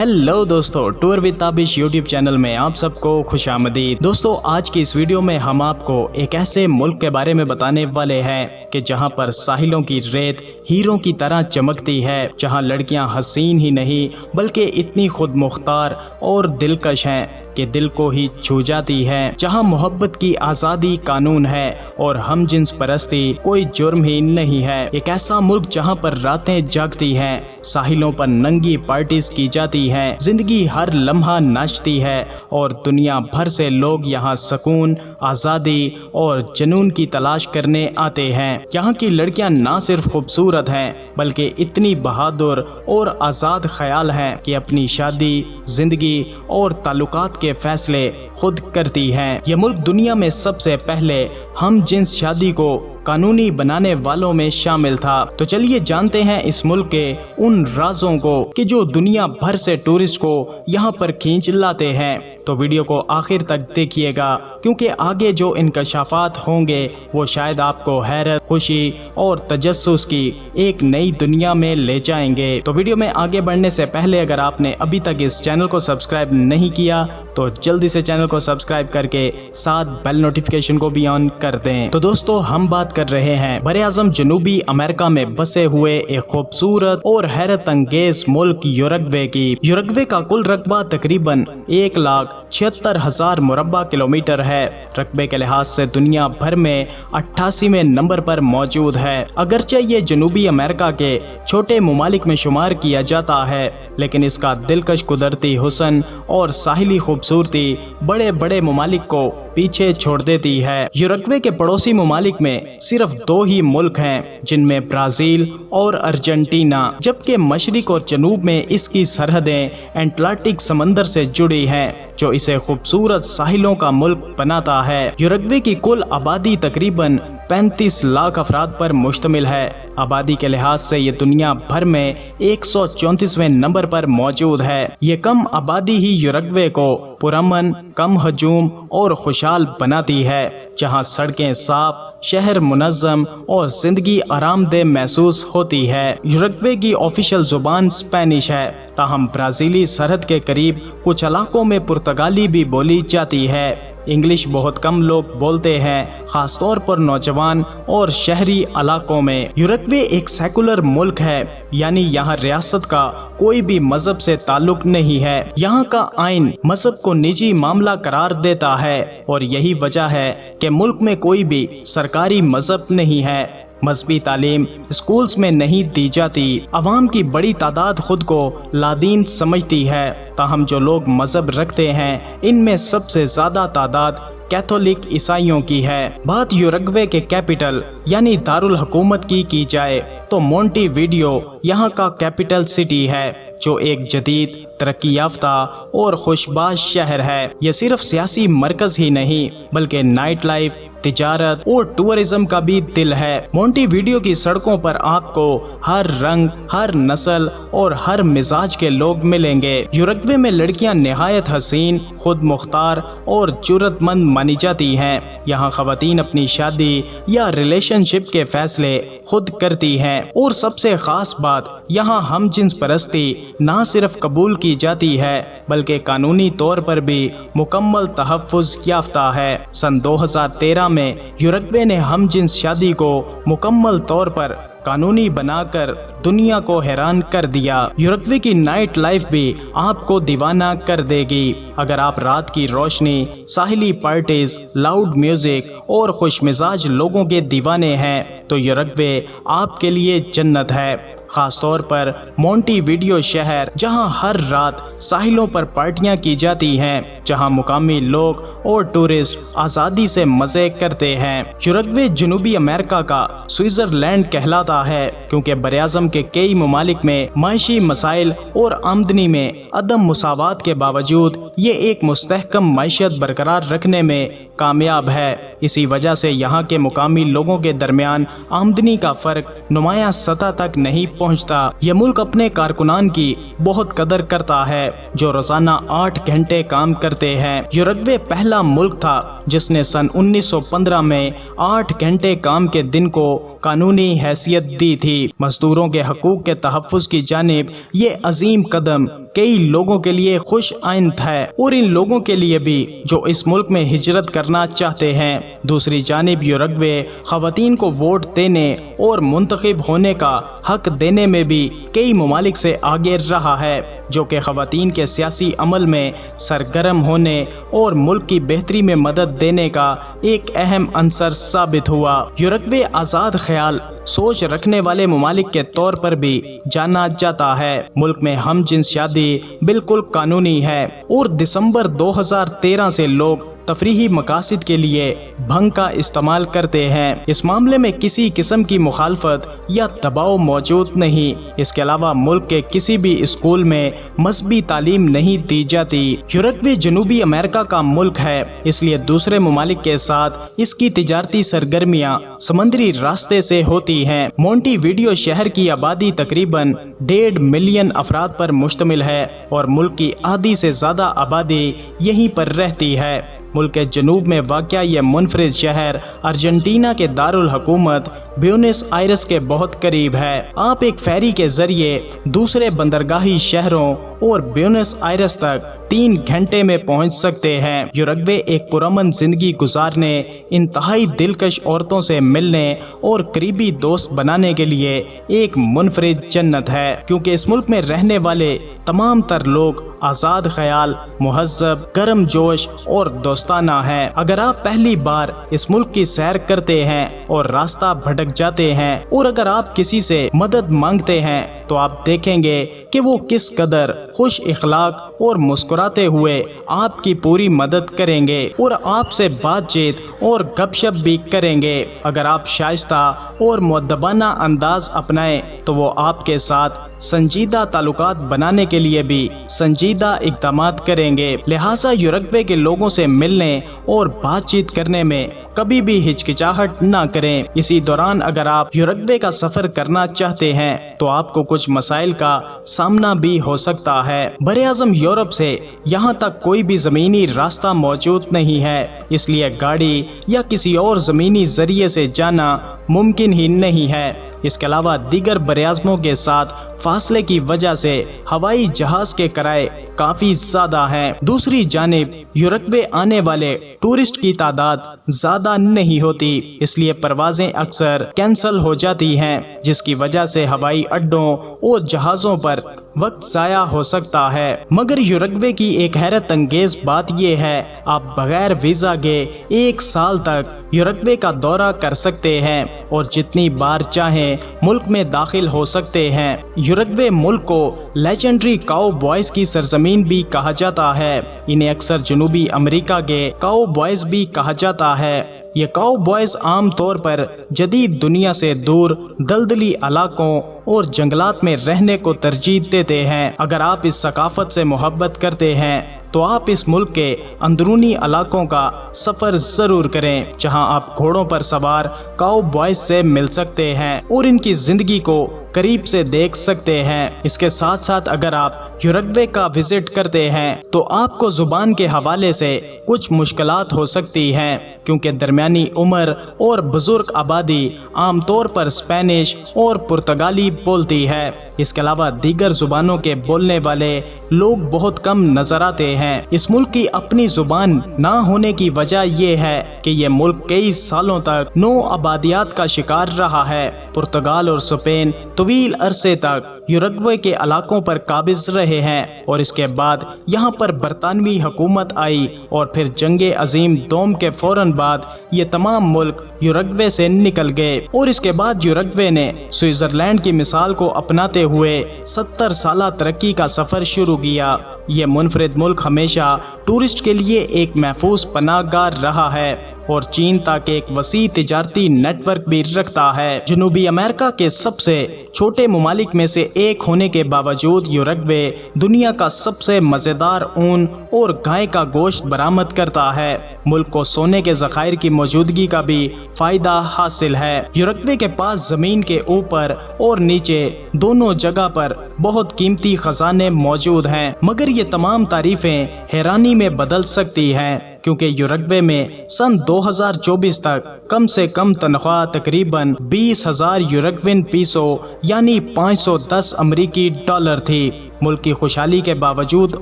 Hello दोस्तों, tour with Tabish YouTube channel में आप सबको खुश आमदीद। दोस्तों, आज की इस वीडियो में हम आपको एक ऐसे मुल्क के बारे में बताने वाले हैं कि जहां पर साहिलों की रेत हीरों की तरह चमकती है, जहां लड़कियां हसीन ही नहीं बल्कि इतनी खुद मुख्तार और दिलकश हैं कि दिल को ही छू जाती है, जहां मोहब्बत की आज़ादी कानून है और हम जिन्स परस्ती कोई जुर्म ही नहीं है। एक ऐसा मुल्क जहां पर रातें जागती हैं, साहिलों पर नंगी पार्टीज की जाती हैं, जिंदगी हर लम्हा नाचती है और दुनिया भर से लोग यहाँ सुकून, आज़ादी और जुनून की तलाश करने आते हैं। यहाँ की लड़कियां ना सिर्फ खूबसूरत हैं बल्कि इतनी बहादुर और आज़ाद ख्याल हैं कि अपनी शादी, जिंदगी और ताल्लुकात के फैसले खुद करती हैं। ये मुल्क दुनिया में सबसे पहले हम जिन्स शादी को कानूनी बनाने वालों में शामिल था। तो चलिए जानते हैं इस मुल्क के उन राजों को कि जो दुनिया भर से टूरिस्ट को यहाँ पर खींच लाते हैं। तो वीडियो को आखिर तक देखिएगा क्योंकि आगे जो इंकशाफात होंगे वो शायद आपको हैरत, खुशी और तजस्सुस की एक नई दुनिया में ले जाएंगे। तो वीडियो में आगे बढ़ने से पहले अगर आपने अभी तक इस चैनल को सब्सक्राइब नहीं किया तो जल्दी से चैनल को सब्सक्राइब करके साथ बेल नोटिफिकेशन को भी ऑन कर दें। तो दोस्तों, हम बात कर रहे हैं बरे आज़म जनूबी अमेरिका में बसे हुए एक खूबसूरत और हैरत अंगेज मुल्क यूरुग्वे की। यूरुग्वे का कुल रकबा तकरीबन 1,76,000 मुरब्बा किलोमीटर है। रकबे के लिहाज से दुनिया भर में 88वें नंबर पर मौजूद है। अगरचे ये जनूबी अमेरिका के छोटे मुमालिक में शुमार किया जाता है, लेकिन इसका दिलकश कुदरती हुस्न और साहिली खूबसूरती बड़े बड़े मुमालिक को पीछे छोड़ देती है। यूरुग्वे के पड़ोसी मुमालिक में सिर्फ 2 ही मुल्क हैं, जिनमें ब्राजील और अर्जेंटीना, जबकि मशरिक और जनूब में इसकी सरहदें एटलांटिक समंदर से जुड़ी हैं, जो इसे खूबसूरत साहिलों का मुल्क बनाता है। यूरुग्वे की कुल आबादी तकरीबन 35 लाख अफराद पर मुश्तमिल है। आबादी के लिहाज से ये दुनिया भर में 134वें नंबर पर मौजूद है। ये कम आबादी ही यूरुग्वे को पुरअमन, कम हजूम और खुशहाल बनाती है, जहाँ सड़कें साफ, शहर मुनज़्ज़म और जिंदगी आरामदेह महसूस होती है। यूरुग्वे की ऑफिशियल जुबान स्पेनिश है, ताहम ब्राज़ीली सरहद के करीब कुछ इलाकों में पुर्तगाली भी बोली जाती है। इंग्लिश बहुत कम लोग बोलते हैं, खासतौर पर नौजवान और शहरी इलाकों में। यूरुग्वे एक सेकुलर मुल्क है, यानी यहाँ रियासत का कोई भी मजहब से ताल्लुक नहीं है। यहाँ का आइन मजहब को निजी मामला करार देता है और यही वजह है कि मुल्क में कोई भी सरकारी मजहब नहीं है। मजहबी तालीम स्कूल्स में नहीं दी जाती। अवाम की बड़ी तादाद खुद को लादीन समझती है, ताहम जो लोग मजहब रखते हैं इनमें सबसे ज्यादा तादाद कैथोलिक ईसाइयों की है। बात यूरुग्वे के कैपिटल यानी दारुल हुकूमत की जाए तो मोंटेविडियो यहाँ का कैपिटल सिटी है, जो एक जदीद, तरक्की याफ्ता और खुशबाश शहर है। ये सिर्फ सियासी मरकज ही नहीं बल्कि नाइट लाइफ, तिजारत और टूरिज्म का भी दिल है। मोंटेविडियो की सड़कों पर आपको हर रंग, हर नस्ल और हर मिजाज के लोग मिलेंगे। यूरुग्वे में लड़कियां निहायत हसीन, खुद मुख्तार और जुर्रतमंद मानी जाती हैं। यहाँ खवातीन अपनी शादी या रिलेशनशिप के फैसले खुद करती हैं और सबसे खास बात, यहाँ हम जिन्स परस्ती ना सिर्फ कबूल की जाती है बल्कि कानूनी तौर पर भी मुकम्मल तहफ़्फ़ुज़ याफ्ता है। सन 2013 में यूरुग्वे ने हम जिन्स शादी को मुकम्मल तौर पर कानूनी बनाकर दुनिया को हैरान कर दिया। यूरुग्वे की नाइट लाइफ भी आपको दीवाना कर देगी। अगर आप रात की रोशनी, साहिली पार्टीज, लाउड म्यूजिक और खुशमिजाज लोगों के दीवाने हैं तो यूरुग्वे आपके लिए जन्नत है। खासतौर पर मोंटेविडियो शहर, जहां हर रात साहिलों पर पार्टियां की जाती हैं, जहां मुकामी लोग और टूरिस्ट आज़ादी से मज़े करते हैं। यूरुग्वे जनूबी अमेरिका का स्विट्ज़रलैंड कहलाता है क्योंकि बरे-आज़म के कई ममालिक में माशी मसाइल और आमदनी में अदम मुसावात के बावजूद ये एक मुस्तहकम मैशत बरकरार रखने में कामयाब है। इसी वजह से यहाँ के मुकामी लोगों के दरमियान आमदनी का फ़र्क नुमाया सतह तक नहीं पहुँचता। ये मुल्क अपने कारकुनान की बहुत कदर करता है, जो रोजाना 8 घंटे काम करते हैं। यूरुग्वे पहला मुल्क था जिसने सन 1915 में 8 घंटे काम के दिन को कानूनी हैसियत दी थी। मजदूरों के हकूक के तहफ़्फ़ुज़ की जानिब ये अजीम कदम कई लोगों के लिए खुश आइंद है और इन लोगों के लिए भी जो इस मुल्क में हिजरत करना चाहते हैं। दूसरी जानिब यूरुग्वे खवातीन को वोट देने और मुंतखब होने का हक देने में भी कई ममालिक से आगे रहा है, जो कि खवातीन के सियासी अमल में सरगर्म होने और मुल्क की बेहतरी में मदद देने का एक अहम अंसर साबित हुआ। यूरुग्वे आज़ाद ख्याल सोच रखने वाले ममालिक के तौर पर भी जाना जाता है। मुल्क में हम जिन्स शादी बिल्कुल कानूनी है और दिसंबर 2013 से लोग तफरीही मकासद के लिए भंग का इस्तेमाल करते हैं। इस मामले में किसी किस्म की मुखालफत या दबाव मौजूद नहीं। इसके अलावा मुल्क के किसी भी स्कूल में मजहबी तालीम नहीं दी जाती। यूरुग्वे जनूबी अमेरिका का मुल्क है, इसलिए दूसरे ममालिक के साथ इसकी तिजारती सरगर्मियाँ समुद्री रास्ते से होती हैं। मोंटेविडियो शहर की आबादी तकरीबन 1.5 मिलियन अफराद पर मुश्तमिल है और मुल्क की आधी से ज़्यादा आबादी यहीं पर रहती है। मुल्क के जनूब में वाक़या यह मुनफरिद शहर अर्जेंटीना के दारुल हुकूमत ब्यूनस आयरस के बहुत करीब है। आप एक फेरी के जरिए दूसरे बंदरगाही शहरों और ब्यूनस आयरस तक 3 घंटे में पहुंच सकते हैं। यूरुग्वे एक पुरअमन जिंदगी गुजारने, इंतहाई दिलकश औरतों से मिलने और करीबी दोस्त बनाने के लिए एक मुनफरिद जन्नत है, क्योंकि इस मुल्क में रहने वाले तमाम तर लोग आज़ाद ख्याल, मुहज़्ज़ब, गर्म जोश और दोस्ताना है। अगर आप पहली बार इस मुल्क की सैर करते हैं और रास्ता भटक जाते हैं और अगर आप किसी से मदद मांगते हैं तो आप देखेंगे कि वो किस कदर खुश इखलाक और मुस्कुराते हुए आपकी पूरी मदद करेंगे और आपसे बातचीत और गपशप भी करेंगे। अगर आप शाइस्ता और मुअद्दबाना अंदाज अपनाएं तो वो आपके साथ संजीदा ताल्लुकात बनाने के लिए भी संजीदा इक़दामात करेंगे। लिहाजा यूरुग्वे के लोगों से मिलने और बातचीत करने में कभी भी हिचकिचाहट ना करें। इसी दौरान अगर आप यूरुग्वे का सफर करना चाहते हैं तो आपको कुछ मसाइल का सामना भी हो सकता है। बरे-आज़म यूरोप से यहाँ तक कोई भी ज़मीनी रास्ता मौजूद नहीं है, इसलिए गाड़ी या किसी और ज़मीनी ज़रिए से जाना मुमकिन ही नहीं है। इसके अलावा दीगर बरे-आज़मों के साथ फासले की वजह से हवाई जहाज के किराए काफ़ी ज़्यादा हैं। दूसरी जानिब यूरुग्वे आने वाले टूरिस्ट की तादाद ज़्यादा नहीं होती, इसलिए परवाजें अक्सर कैंसल हो जाती हैं, जिसकी वजह से हवाई अड्डों और जहाज़ों पर वक्त ज़ाया हो सकता है। मगर यूरुग्वे की एक हैरत अंगेज बात यह है, आप बगैर वीज़ा के 1 साल तक यूरुग्वे का दौरा कर सकते हैं और जितनी बार चाहें मुल्क में दाखिल हो सकते हैं। यूरुग्वे मुल्क को लेजेंडरी काउ बॉयज की सरजमीन भी कहा जाता है। इन्हें अक्सर जनूबी अमेरिका के काउ बॉयज भी कहा जाता है। ये काउ बॉयज आम तौर पर जदीद दुनिया से दूर दलदली इलाकों और जंगलात में रहने को तरजीह देते हैं। अगर आप इस सकाफत से मोहब्बत करते हैं तो आप इस मुल्क के अंदरूनी इलाकों का सफ़र ज़रूर करें, जहां आप घोड़ों पर सवार काउ बॉयज से मिल सकते हैं और इनकी ज़िंदगी को करीब से देख सकते हैं। इसके साथ साथ अगर आप यूरुग्वे का विजिट करते हैं तो आपको ज़ुबान के हवाले से कुछ मुश्किलात हो सकती हैं, क्योंकि दरमियानी उम्र और बुजुर्ग आबादी आमतौर पर स्पेनिश और पुर्तगाली बोलती है। इसके अलावा दीगर ज़ुबानों के बोलने वाले लोग बहुत कम नजर आते हैं। इस मुल्क की अपनी ज़ुबान ना होने की वजह यह है कि यह मुल्क कई सालों तक नौ आबादियात का शिकार रहा है। पुर्तगाल और स्पेन तवील अरसे तक यूरुग्वे के इलाकों पर काबिज रहे हैं और इसके बाद यहाँ पर बरतानवी हुकूमत आई और फिर जंगे अजीम दोम के फौरन बाद ये तमाम मुल्क यूरुग्वे से निकल गए और इसके बाद यूरुग्वे ने स्विट्ज़रलैंड की मिसाल को अपनाते हुए 70 साला तरक्की का सफ़र शुरू किया। ये मुनफरिद मुल्क हमेशा टूरिस्ट के लिए एक महफूज पनाहगाह रहा है और चीन तक एक वसी तिजारती नेटवर्क भी रखता है। जनूबी अमेरिका के सबसे छोटे ममालिक में से एक होने के बावजूद यूरुग्वे दुनिया का सबसे मज़ेदार ऊन और गाय का गोश्त बरामद करता है। मुल्क को सोने के ज़खायर की मौजूदगी का भी फ़ायदा हासिल है। यूरुग्वे के पास ज़मीन के ऊपर और नीचे दोनों जगह पर बहुत कीमती खजाने मौजूद हैं, मगर ये तमाम तारीफ़ें हैरानी में बदल सकती हैं, क्योंकि यूरुग्वे में सन 2024 तक कम से कम तनख्वाह तकरीबन 20,000 यूरुग्वियन पीसो यानी 510 अमरीकी डॉलर थी। ملک کی خوشحالی کے باوجود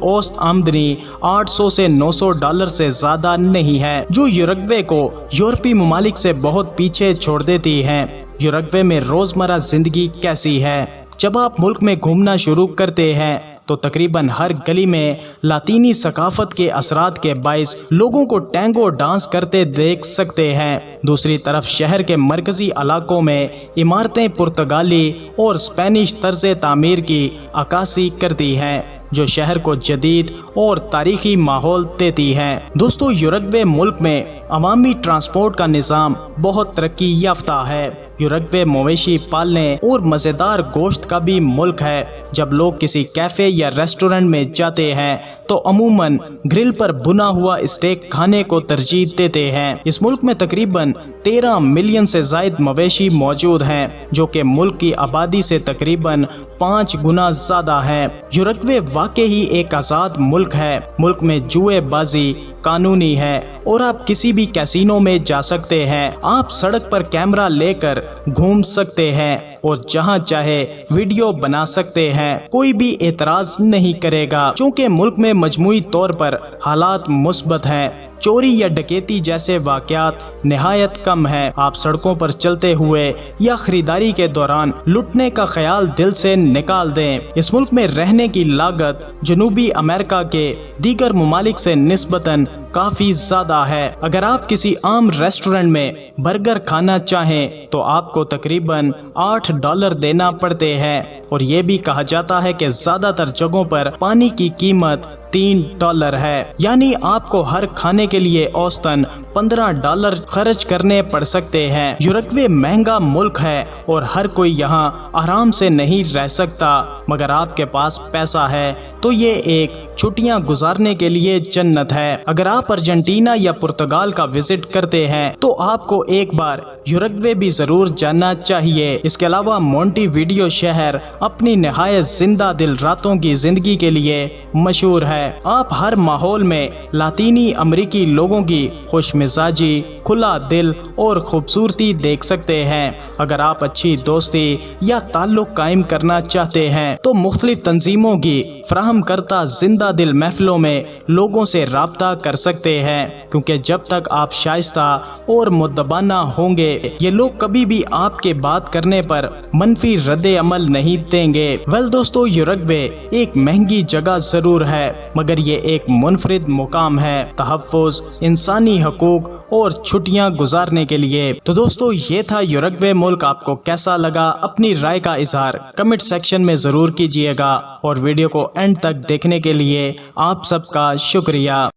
اوسط آمدنی $800 سے $900 سے زیادہ نہیں ہے، جو یوروگوے کو یورپی ممالک سے بہت پیچھے چھوڑ دیتی ہے۔ یوروگوے میں روزمرہ زندگی کیسی ہے؟ جب آپ ملک میں گھومنا شروع کرتے ہیں تو تقریباً ہر گلی میں لاطینی ثقافت کے اثرات کے باعث لوگوں کو ٹینگو ڈانس کرتے دیکھ سکتے ہیں۔ دوسری طرف شہر کے مرکزی علاقوں میں عمارتیں پرتگالی اور اسپینش طرز تعمیر کی عکاسی کرتی ہیں، جو شہر کو جدید اور تاریخی ماحول دیتی ہے۔ دوستو، یوروگوے ملک میں عوامی ٹرانسپورٹ کا نظام بہت ترقی یافتہ ہے۔ یوروگوے مویشی پالنے اور مزیدار گوشت کا بھی ملک ہے۔ جب لوگ کسی کیفے یا ریسٹورنٹ میں جاتے ہیں تو عموماً گرل پر بنا ہوا اسٹیک کھانے کو ترجیح دیتے ہیں۔ اس ملک میں تقریباً 13 ملین سے زائد مویشی موجود ہیں، جو کہ ملک کی آبادی سے تقریباً 5 گنا زیادہ ہیں۔ یوروگوے واقعی ایک آزاد ملک ہے۔ ملک میں جوئے بازی قانونی ہے اور آپ کسی بھی کیسینو میں جا سکتے ہیں۔ آپ سڑک پر کیمرہ لے کر گھوم سکتے ہیں اور جہاں چاہے ویڈیو بنا سکتے ہیں، کوئی بھی اعتراض نہیں کرے گا، چونکہ ملک میں مجموعی طور پر حالات مثبت ہیں۔ چوری یا ڈکیتی جیسے واقعات نہایت کم ہیں۔ آپ سڑکوں پر چلتے ہوئے یا خریداری کے دوران لٹنے کا خیال دل سے نکال دیں۔ اس ملک میں رہنے کی لاگت جنوبی امریکہ کے دیگر ممالک سے نسبتاً کافی زیادہ ہے۔ اگر آپ کسی عام ریسٹورنٹ میں برگر کھانا چاہیں تو آپ کو تقریباً $8 دینا پڑتے ہیں، اور یہ بھی کہا جاتا ہے کہ زیادہ تر جگہوں پر پانی کی قیمت $3 ہے، یعنی آپ کو ہر کھانے کے لیے اوسطاً $15 خرچ کرنے پڑ سکتے ہیں۔ یوروگوے مہنگا ملک ہے اور ہر کوئی یہاں آرام سے نہیں رہ سکتا، مگر آپ کے پاس پیسہ ہے تو یہ ایک چھٹیاں گزارنے کے لیے جنت ہے۔ اگر آپ ارجنٹینا یا پرتگال کا وزٹ کرتے ہیں تو آپ کو ایک بار یوروگوے بھی ضرور جاننا چاہیے۔ اس کے علاوہ مونٹی ویڈیو شہر اپنی نہایت زندہ دل راتوں کی زندگی کے لیے مشہور ہے۔ آپ ہر ماحول میں لاطینی امریکی لوگوں کی خوش مزاجی، کھلا دل اور خوبصورتی دیکھ سکتے ہیں۔ اگر آپ اچھی دوستی یا تعلق قائم کرنا چاہتے ہیں تو مختلف تنظیموں کی فراہم کردہ زندہ دل محفلوں میں لوگوں سے رابطہ کر سکتے ہیں، کیونکہ جب تک آپ شائستہ اور مؤدبانہ ہوں گے یہ لوگ کبھی بھی آپ کے بات کرنے پر منفی رد عمل نہیں دیں گے۔ دوستو، یوروگوے ایک مہنگی جگہ ضرور ہے، مگر یہ ایک منفرد مقام ہے تحفظ، انسانی حقوق اور چھٹیاں گزارنے کے لیے۔ تو دوستو، یہ تھا یوروگوے ملک۔ آپ کو کیسا لگا؟ اپنی رائے کا اظہار کمنٹ سیکشن میں ضرور کیجیے گا، اور ویڈیو کو اینڈ تک دیکھنے کے لیے آپ سب کا شکریہ۔